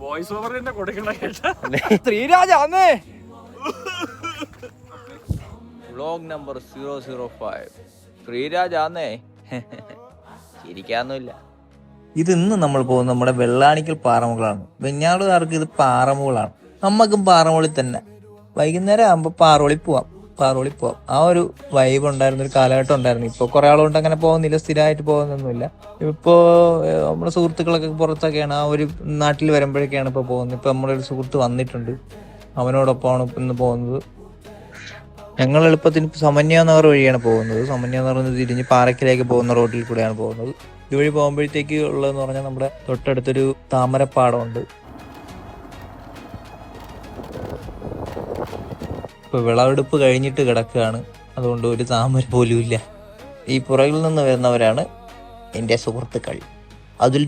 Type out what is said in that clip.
Voice over തന്നെ കൊടുക്കണ കേട്ടാ. ശ്രീരാജാന്നേ വ്ലോഗ് നമ്പർ 005 ശ്രീരാജാന്നേ ചിരിക്കാന്നുമില്ല. ഇത് ഇന്ന് നമ്മൾ പോകുന്നത് നമ്മുടെ വെള്ളാണിക്കൽ പാറമുകളാണ്. വെഞ്ഞാളുകാർക്ക് ഇത് പാറമുകളാണ്, നമ്മക്കും പാറമുകളിൽ തന്നെ. വൈകുന്നേരം ആകുമ്പോൾ പാറോളിൽ പോവാം. ആ ഒരു വൈബ് ഉണ്ടായിരുന്ന ഒരു കാലഘട്ടം ഉണ്ടായിരുന്നു. ഇപ്പോൾ കുറെ ആളുകൊണ്ട് അങ്ങനെ പോകുന്നില്ല, സ്ഥിരമായിട്ട് പോകുന്നൊന്നുമില്ല. ഇപ്പോൾ നമ്മുടെ സുഹൃത്തുക്കളൊക്കെ പുറത്തൊക്കെയാണ്, ആ ഒരു നാട്ടിൽ വരുമ്പോഴൊക്കെയാണ് ഇപ്പോൾ പോകുന്നത്. ഇപ്പം നമ്മുടെ ഒരു സുഹൃത്ത് വന്നിട്ടുണ്ട്, അവനോടൊപ്പമാണ് ഇന്ന് പോകുന്നത്. ഞങ്ങൾ എളുപ്പത്തിന് സമന്യാനഗർ വഴിയാണ് പോകുന്നത്. സമന്യാനഗറിൽ നിന്ന് തിരിഞ്ഞ് പാറക്കിലേക്ക് പോകുന്ന റോഡിൽ കൂടെയാണ് പോകുന്നത്. ഇതുവഴി പോകുമ്പോഴത്തേക്ക് ഉള്ളതെന്ന് പറഞ്ഞാൽ നമ്മുടെ തൊട്ടടുത്തൊരു താമരപ്പാടമുണ്ട്. ഇപ്പോൾ വിളവെടുപ്പ് കഴിഞ്ഞിട്ട് കിടക്കുകയാണ്, അതുകൊണ്ട് ഒരു താമര പോലും ഇല്ല. ഈ പുറകിൽ നിന്ന് വരുന്നവരാണ് എൻ്റെ സുഹൃത്തുക്കൾ. അതിൽ